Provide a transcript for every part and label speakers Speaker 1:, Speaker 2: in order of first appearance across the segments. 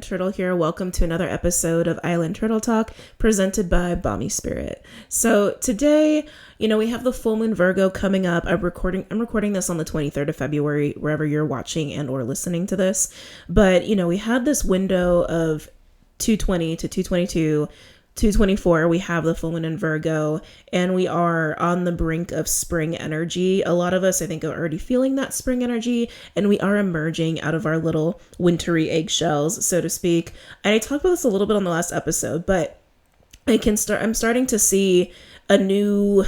Speaker 1: Island Turtle here. Welcome to another episode of Island Turtle Talk presented by BOMISpirit. So today, we have the full moon Virgo coming up. I'm recording this on the 23rd of February, wherever you're watching and or listening to this. But, we had this window of 220 to 222 224, we have the full moon in Virgo, and we are on the brink of spring energy. A lot of us, I think, are already feeling that spring energy, and we are emerging out of our little wintry eggshells, so to speak. And I talked about this a little bit on the last episode, but I'm starting to see a new,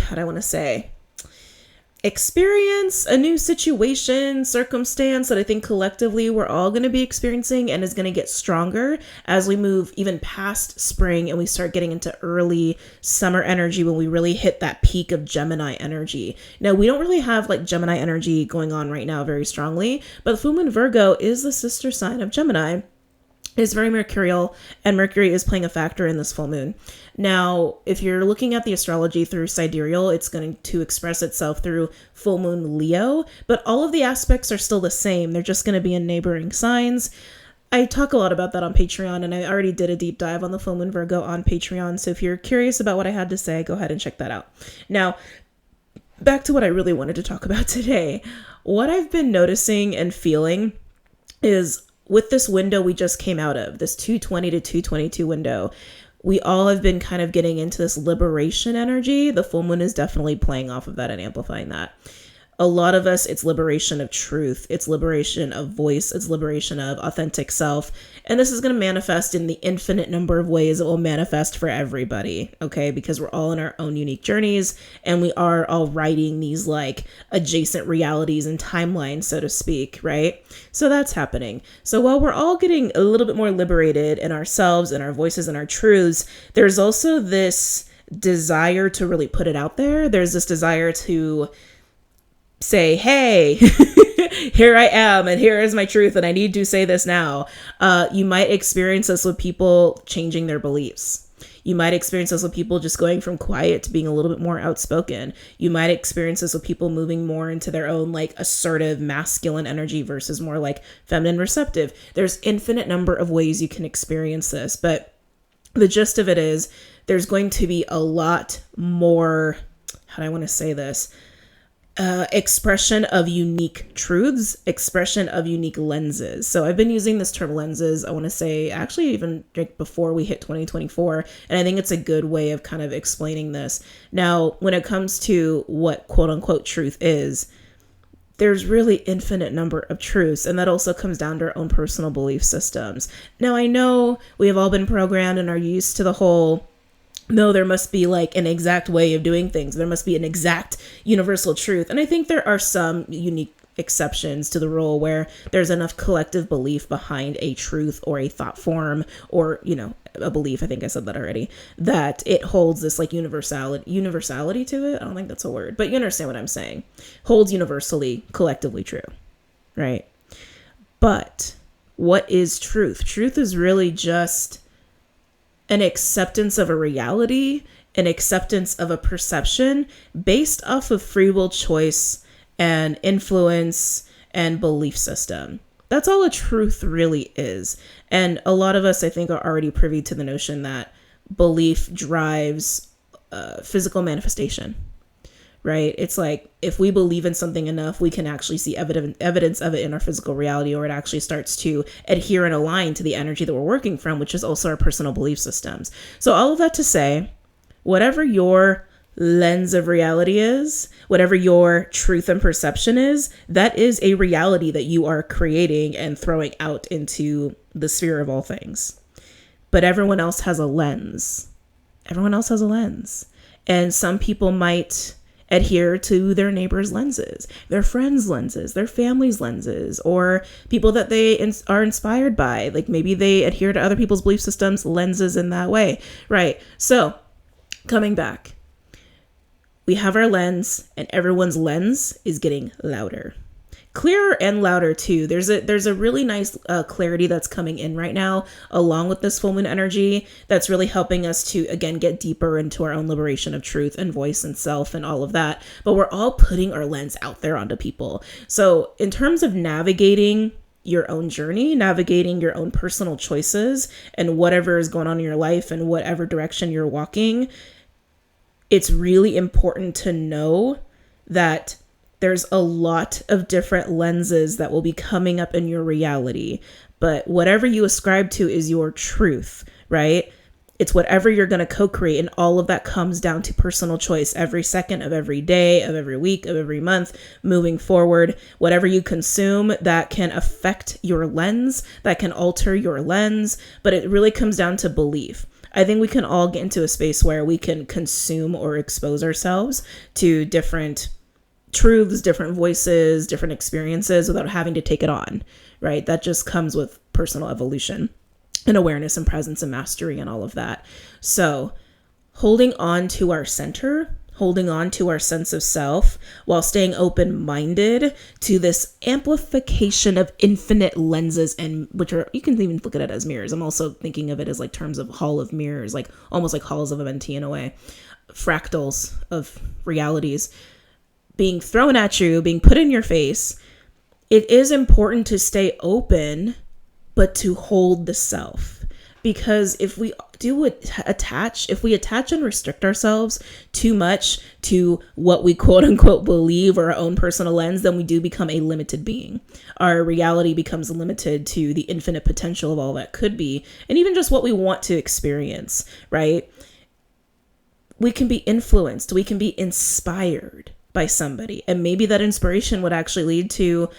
Speaker 1: experience, a new situation, circumstance that I think collectively we're all going to be experiencing and is going to get stronger as we move even past spring and we start getting into early summer energy when we really hit that peak of Gemini energy. Now, we don't really have like Gemini energy going on right now very strongly, but the full moon Virgo is the sister sign of Gemini. It's very mercurial, and Mercury is playing a factor in this full moon. Now, if you're looking at the astrology through sidereal, it's going to express itself through full moon Leo, but all of the aspects are still the same. They're just going to be in neighboring signs. I talk a lot about that on Patreon, and I already did a deep dive on the full moon Virgo on Patreon, so if you're curious about what I had to say, go ahead and check that out. Now, back to what I really wanted to talk about today. What I've been noticing and feeling is with this window we just came out of, this 220 to 222 window, we all have been kind of getting into this liberation energy. The full moon is definitely playing off of that and amplifying that. A lot of us, it's liberation of truth, it's liberation of voice, it's liberation of authentic self. And this is going to manifest in the infinite number of ways it will manifest for everybody, okay? Because we're all in our own unique journeys and we are all writing these like adjacent realities and timelines, so to speak, right? So that's happening. So while we're all getting a little bit more liberated in ourselves and our voices and our truths, there's also this desire to really put it out there. There's this desire to say, hey, here I am, and here is my truth, and I need to say this now. You might experience this with people changing their beliefs. You might experience this with people just going from quiet to being a little bit more outspoken. You might experience this with people moving more into their own like assertive masculine energy versus more like feminine receptive. There's infinite number of ways you can experience this, but the gist of it is there's going to be a lot more, how do I want to say this? Expression of unique truths, expression of unique lenses. So I've been using this term lenses, I want to say actually even before we hit 2024. And I think it's a good way of kind of explaining this. Now, when it comes to what quote unquote truth is, there's really infinite number of truths. And that also comes down to our own personal belief systems. Now, I know we have all been programmed and are used to the whole, no, there must be like an exact way of doing things. There must be an exact universal truth. And I think there are some unique exceptions to the rule where there's enough collective belief behind a truth or a thought form or, a belief. I think I said that already, that it holds this like universality to it. I don't think that's a word, but you understand what I'm saying. Holds universally, collectively true, right? But what is truth? Truth is really just an acceptance of a reality, an acceptance of a perception based off of free will choice and influence and belief system. That's all a truth really is. And a lot of us, I think, are already privy to the notion that belief drives physical manifestation, right? It's like if we believe in something enough, we can actually see evidence of it in our physical reality, or it actually starts to adhere and align to the energy that we're working from, which is also our personal belief systems. So all of that to say, whatever your lens of reality is, whatever your truth and perception is, that is a reality that you are creating and throwing out into the sphere of all things. But everyone else has a lens. Everyone else has a lens. And some people might adhere to their neighbors' lenses, their friends' lenses, their family's lenses, or people that they are inspired by. Like maybe they adhere to other people's belief systems, lenses in that way, right? So coming back, we have our lens, and everyone's lens is getting louder. Clearer and louder too. There's a really nice clarity that's coming in right now along with this full moon energy that's really helping us to again get deeper into our own liberation of truth and voice and self and all of that. But we're all putting our lens out there onto people. So in terms of navigating your own journey, navigating your own personal choices and whatever is going on in your life and whatever direction you're walking, it's really important to know that there's a lot of different lenses that will be coming up in your reality. But whatever you ascribe to is your truth, right? It's whatever you're going to co-create, and all of that comes down to personal choice every second of every day, of every week, of every month, moving forward. Whatever you consume that can affect your lens, that can alter your lens, but it really comes down to belief. I think we can all get into a space where we can consume or expose ourselves to different truths, different voices, different experiences without having to take it on, right? That just comes with personal evolution and awareness and presence and mastery and all of that. So holding on to our center, holding on to our sense of self while staying open-minded to this amplification of infinite lenses, and which are, you can even look at it as mirrors. I'm also thinking of it as like terms of hall of mirrors, like almost like halls of a mentee in a way, fractals of realities being thrown at you, being put in your face. It is important to stay open, but to hold the self. Because if we if we attach and restrict ourselves too much to what we quote unquote believe or our own personal lens, then we do become a limited being. Our reality becomes limited to the infinite potential of all that could be, and even just what we want to experience, right? We can be influenced, we can be inspired by somebody, and maybe that inspiration would actually lead to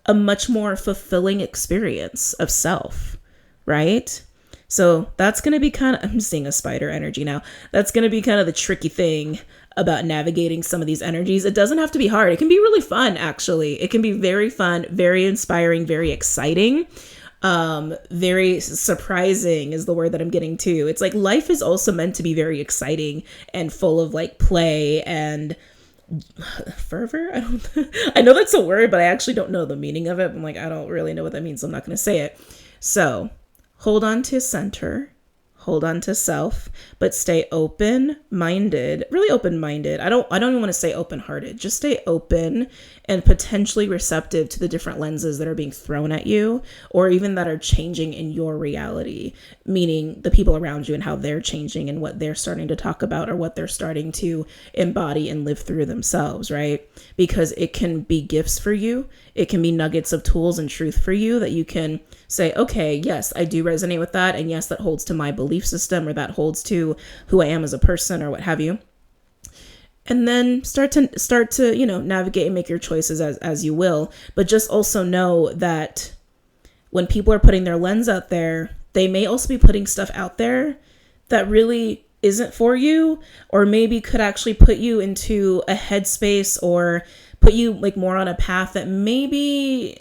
Speaker 1: a much more fulfilling experience of self, right? So that's going to be kind of, I'm seeing a spider energy now. That's going to be kind of the tricky thing about navigating some of these energies. It doesn't have to be hard. It can be really fun, actually. It can be very fun, very inspiring, very exciting. Very surprising is the word that I'm getting to. It's like life is also meant to be very exciting and full of like play and fervor. I know that's a word, but I actually don't know the meaning of it. I'm like, I don't really know what that means, so I'm not going to say it. So hold on to center, hold on to self, but stay open-minded, really open-minded. I don't even want to say open-hearted. Just stay open and potentially receptive to the different lenses that are being thrown at you, or even that are changing in your reality, meaning the people around you and how they're changing and what they're starting to talk about or what they're starting to embody and live through themselves, right? Because it can be gifts for you. It can be nuggets of tools and truth for you that you can say, okay, yes, I do resonate with that. And yes, that holds to my belief system, or that holds to who I am as a person, or what have you. And then start to, navigate and make your choices as you will. But just also know that when people are putting their lens out there, they may also be putting stuff out there that really isn't for you, or maybe could actually put you into a headspace or put you like more on a path that maybe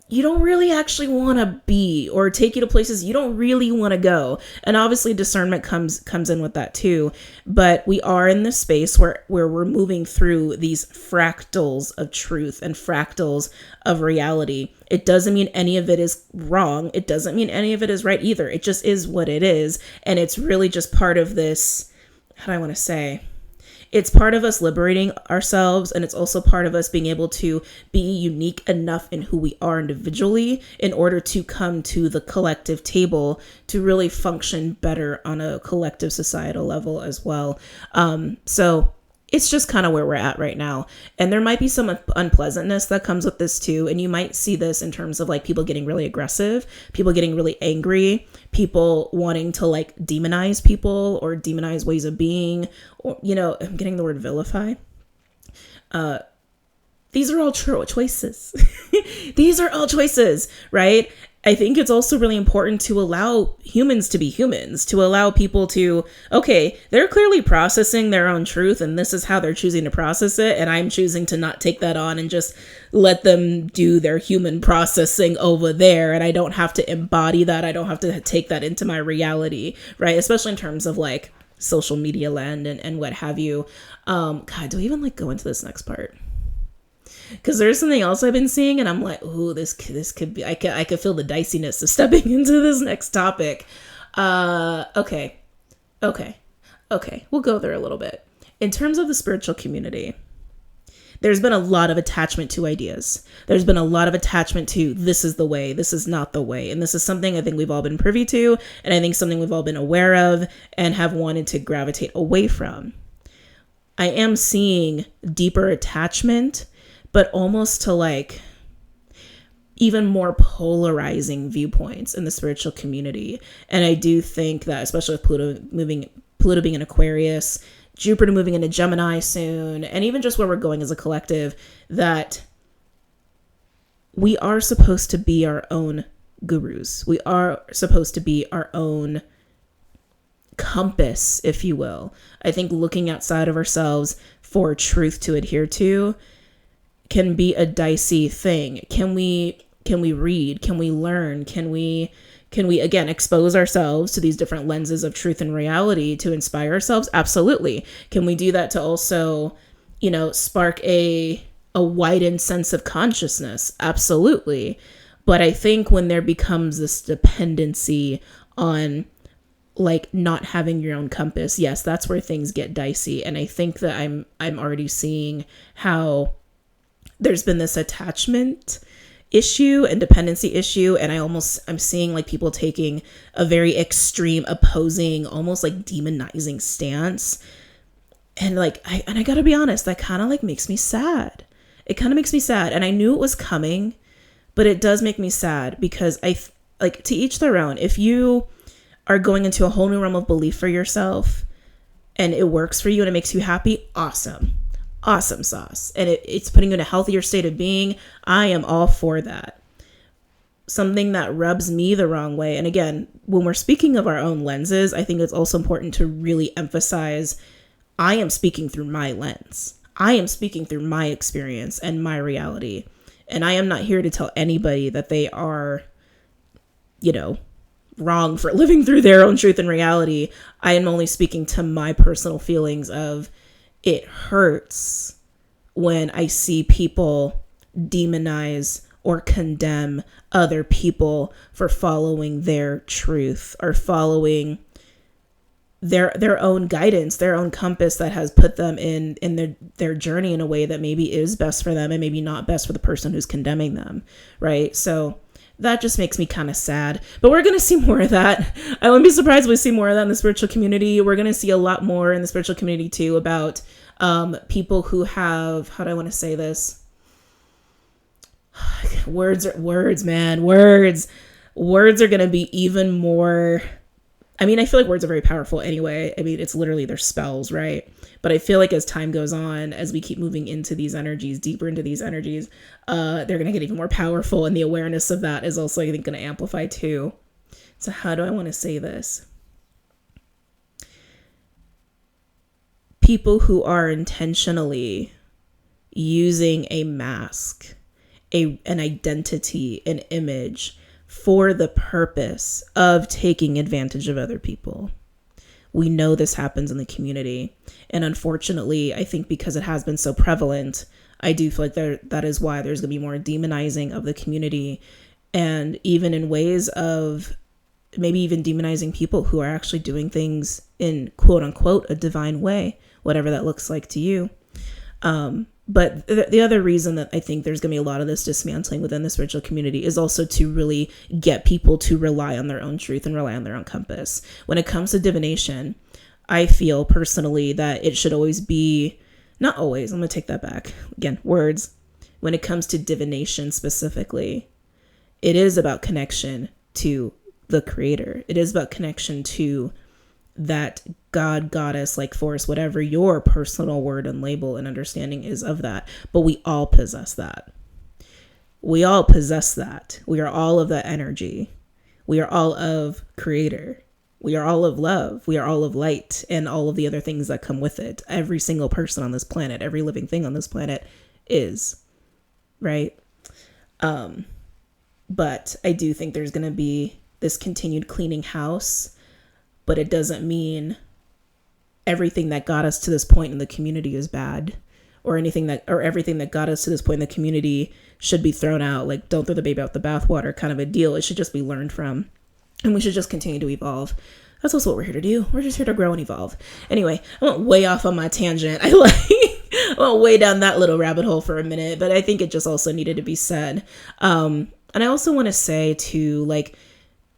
Speaker 1: you don't really actually want to be, or take you to places you don't really want to go. And obviously discernment comes in with that too. But we are in this space where we're moving through these fractals of truth and fractals of reality. It doesn't mean any of it is wrong. It doesn't mean any of it is right either. It just is what it is. And it's really just part of this, how do I want to say? It's part of us liberating ourselves, and it's also part of us being able to be unique enough in who we are individually in order to come to the collective table to really function better on a collective societal level as well. So it's just kind of where we're at right now. And there might be some unpleasantness that comes with this too. And you might see this in terms of like people getting really aggressive, people getting really angry, people wanting to like demonize people or demonize ways of being, or, I'm getting the word vilify. These are all true choices. These are all choices, right? I think it's also really important to allow humans to be humans, to allow people to, okay, they're clearly processing their own truth and this is how they're choosing to process it. And I'm choosing to not take that on and just let them do their human processing over there. And I don't have to embody that. I don't have to take that into my reality, right? Especially in terms of like social media land and what have you. God, do I even like go into this next part? Because there's something else I've been seeing and I'm like, ooh, this could be, I could feel the diciness of stepping into this next topic. Okay. We'll go there a little bit. In terms of the spiritual community, there's been a lot of attachment to ideas. There's been a lot of attachment to this is the way, this is not the way. And this is something I think we've all been privy to, and I think something we've all been aware of and have wanted to gravitate away from. I am seeing deeper attachment, but almost to like even more polarizing viewpoints in the spiritual community. And I do think that, especially with Pluto being in Aquarius, Jupiter moving into Gemini soon, and even just where we're going as a collective, that we are supposed to be our own gurus. We are supposed to be our own compass, if you will. I think looking outside of ourselves for truth to adhere to can be a dicey thing. Can we read? Can we learn? Can we again expose ourselves to these different lenses of truth and reality to inspire ourselves? Absolutely. Can we do that to also, spark a widened sense of consciousness? Absolutely. But I think when there becomes this dependency on like not having your own compass, yes, that's where things get dicey. And I think that I'm already seeing how there's been this attachment issue and dependency issue, and I'm seeing like people taking a very extreme opposing, almost like demonizing stance. And I gotta be honest, that kind of like makes me sad. It kind of makes me sad, and I knew it was coming, but it does make me sad because to each their own. If you are going into a whole new realm of belief for yourself and it works for you and it makes you happy, awesome sauce. And it's putting you in a healthier state of being. I am all for that. Something that rubs me the wrong way. And again, when we're speaking of our own lenses, I think it's also important to really emphasize, I am speaking through my lens. I am speaking through my experience and my reality. And I am not here to tell anybody that they are, wrong for living through their own truth and reality. I am only speaking to my personal feelings of it hurts when I see people demonize or condemn other people for following their truth or following their own guidance, their own compass that has put them in their journey in a way that maybe is best for them and maybe not best for the person who's condemning them, right? So that just makes me kind of sad. But we're going to see more of that. I wouldn't be surprised if we see more of that in the spiritual community. We're going to see a lot more in the spiritual community too about people who have, how do I want to say this? Words, man. Words are going to be even more. I mean, I feel like words are very powerful anyway. I mean, it's literally their spells, right? But I feel like as time goes on, as we keep moving into these energies, deeper into these energies, they're going to get even more powerful. And the awareness of that is also, I think, going to amplify too. So how do I want to say this? People who are intentionally using a mask, an identity, an image for the purpose of taking advantage of other people. We know this happens in the community. And unfortunately, I think because it has been so prevalent, I do feel like that is why there's going to be more demonizing of the community. And even in ways of maybe even demonizing people who are actually doing things in quote unquote a divine way, whatever that looks like to you. But the other reason that I think there's going to be a lot of this dismantling within the spiritual community is also to really get people to rely on their own truth and rely on their own compass. When it comes to divination, I feel personally that it should always be, not always, I'm going to take that back. Again, words. When it comes to divination specifically, it is about connection to the creator. It is about connection to that God, goddess, like force, whatever your personal word and label and understanding is of that. But we all possess that. We all possess that. We are all of that energy. We are all of creator. We are all of love. We are all of light and all of the other things that come with it. Every single person on this planet, every living thing on this planet is, right? But I do think there's going to be this continued cleaning house, but it doesn't mean everything that got us to this point in the community is bad, or everything that got us to this point in the community should be thrown out. Like, don't throw the baby out the bathwater kind of a deal. It should just be learned from, and we should just continue to evolve. That's also what we're here to do. We're just here to grow and evolve. Anyway, I went way off on my tangent. well, way down that little rabbit hole for a minute, but I think it just also needed to be said. And I also want to say too, like,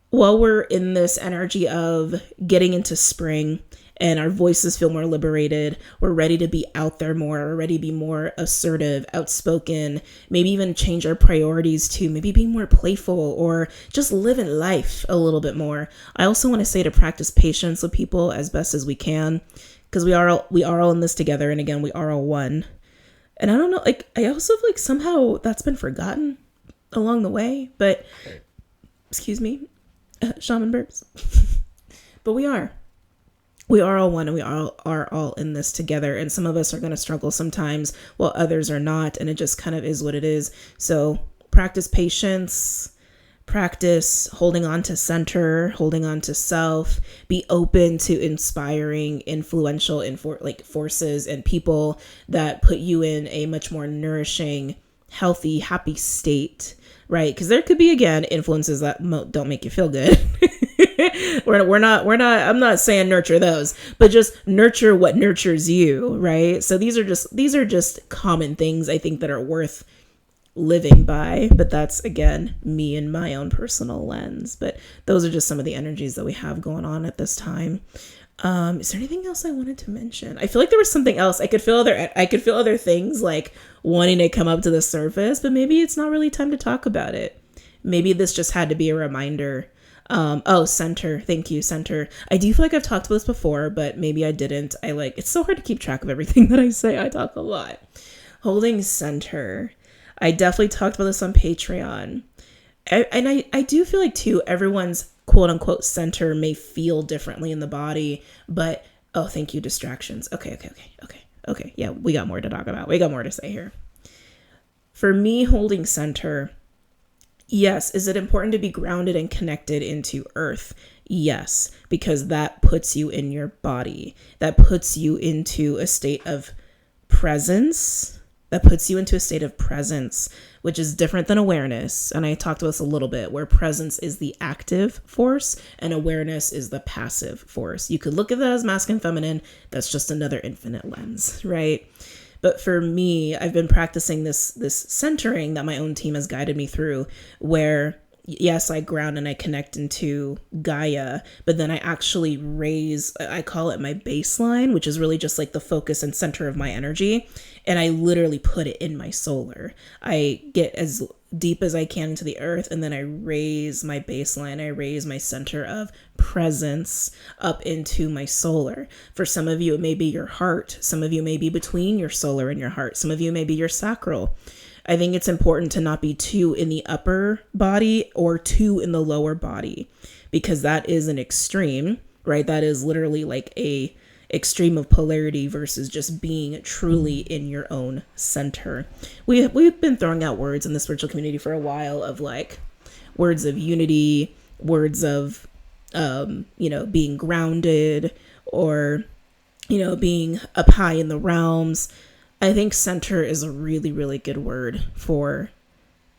Speaker 1: while we're in this energy of getting into spring and our voices feel more liberated, we're ready to be out there more, we're ready to be more assertive, outspoken, maybe even change our priorities to maybe be more playful or just live in life a little bit more. I also want to say to practice patience with people as best as we can, because we are all in this together, and again, we are all one. And I don't know, like, I also feel like somehow that's been forgotten along the way, but excuse me, shaman burps. But we are all one, and we are all in this together, and some of us are going to struggle sometimes while others are not, and it just kind of is what it is. So practice patience, practice holding on to center, holding on to self, be open to inspiring, influential forces and people that put you in a much more nourishing, healthy, happy state, right? Because there could be, again, influences that don't make you feel good. I'm not saying nurture those, but just nurture what nurtures you, right? So these are just common things I think that are worth living by, but that's, again, me and my own personal lens. But those are just some of the energies that we have going on at this time. Is there anything else I wanted to mention? I feel like there was something else. I could feel other things like wanting to come up to the surface, but maybe it's not really time to talk about it. Maybe this just had to be a reminder. Center. Thank you, center. I do feel like I've talked about this before, but maybe I didn't. It's so hard to keep track of everything that I say. I talk a lot. Holding center. I definitely talked about this on Patreon. I do feel like too, everyone's quote unquote center may feel differently in the body, but thank you, distractions. Okay. Yeah, we got more to talk about. We got more to say here. For me, holding center, yes. Is it important to be grounded and connected into earth? Yes, because that puts you in your body. That puts you into a state of presence. Which is different than awareness. And I talked about this a little bit, where presence is the active force and awareness is the passive force. You could look at that as masculine, feminine. That's just another infinite lens, right? But for me, I've been practicing this centering that my own team has guided me through, where yes, I ground and I connect into Gaia, but then I actually raise, I call it my baseline, which is really just like the focus and center of my energy. And I literally put it in my solar. I get as deep as I can into the earth, and then I raise my baseline. I raise my center of presence up into my solar. For some of you, it may be your heart. Some of you may be between your solar and your heart. Some of you may be your sacral. I think it's important to not be too in the upper body or too in the lower body, because that is an extreme, right? That is literally like a extreme of polarity versus just being truly in your own center. We've been throwing out words in the spiritual community for a while of like words of unity, words of, being grounded, or, being up high in the realms. I think center is a really, really good word for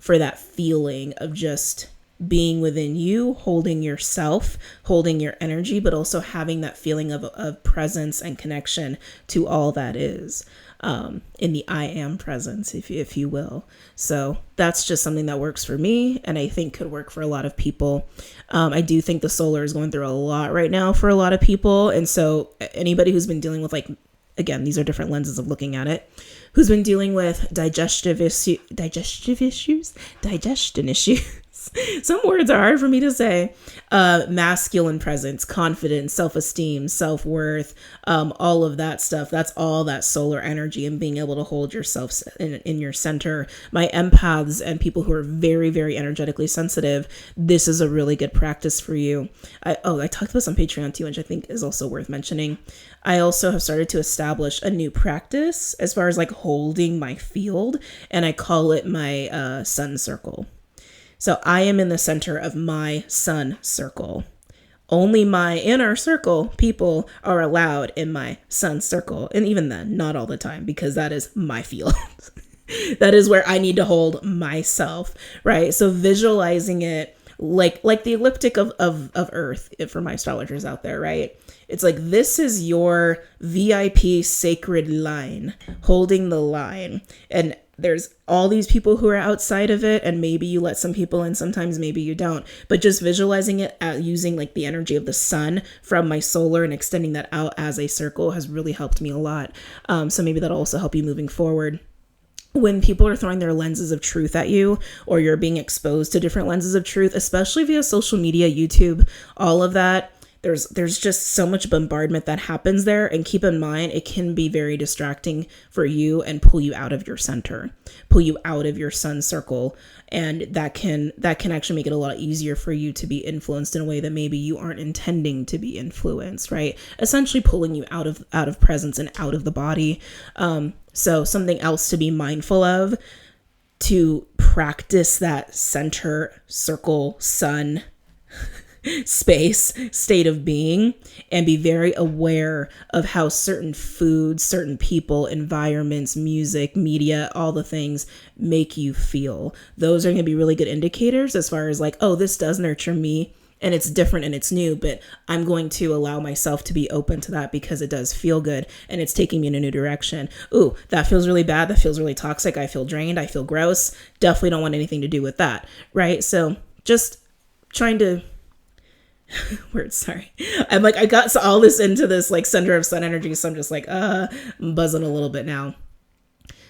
Speaker 1: that feeling of just being within you, holding yourself, holding your energy, but also having that feeling of presence and connection to all that is, in the I am presence, if you will. So that's just something that works for me, and I think could work for a lot of people. I do think the solar is going through a lot right now for a lot of people. And so anybody who's been dealing with, like, again, these are different lenses of looking at it, who's been dealing with digestion issues. Some words are hard for me to say. Masculine presence, confidence, self-esteem, self-worth, all of that stuff. That's all that solar energy and being able to hold yourself in your center. My empaths and people who are very, very energetically sensitive, this is a really good practice for you. I talked about this on Patreon too, which I think is also worth mentioning. I also have started to establish a new practice as far as like holding my field, and I call it my sun circle. So I am in the center of my sun circle. Only my inner circle people are allowed in my sun circle. And even then, not all the time, because that is my field. That is where I need to hold myself, right? So visualizing it, like the ecliptic of Earth, for my astrologers out there, right? It's like, this is your VIP sacred line, holding the line. And there's all these people who are outside of it, and maybe you let some people in, sometimes maybe you don't. But just visualizing it using like the energy of the sun from my solar and extending that out as a circle has really helped me a lot. So maybe that'll also help you moving forward. When people are throwing their lenses of truth at you, or you're being exposed to different lenses of truth, especially via social media, YouTube, all of that, there's just so much bombardment that happens there. And keep in mind, it can be very distracting for you and pull you out of your center, pull you out of your sun circle. And that can actually make it a lot easier for you to be influenced in a way that maybe you aren't intending to be influenced, right? Essentially pulling you out of presence and out of the body. So something else to be mindful of, to practice that center circle sun space state of being, and be very aware of how certain foods, certain people, environments, music, media, all the things make you feel. Those are going to be really good indicators as far as like, oh, this does nurture me and it's different and it's new, but I'm going to allow myself to be open to that because it does feel good and it's taking me in a new direction. Ooh, that feels really bad. That feels really toxic. I feel drained. I feel gross. Definitely don't want anything to do with that, right? So just trying to sorry. I'm like, I got all this into this like center of sun energy, so I'm just like, I'm buzzing a little bit now.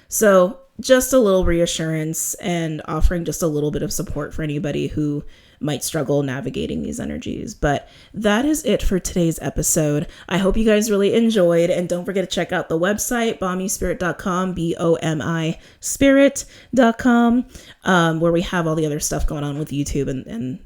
Speaker 1: So just a little reassurance and offering just a little bit of support for anybody who might struggle navigating these energies. But that is it for today's episode. I hope you guys really enjoyed, and don't forget to check out the website, BOMISpirit.com, BOMIspirit.com, where we have all the other stuff going on with YouTube and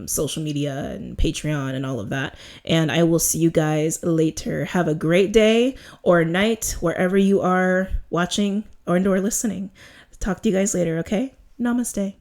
Speaker 1: social media and Patreon and all of that. And I will see you guys later. Have a great day or night wherever you are watching or listening. Talk to you guys later, okay? Namaste.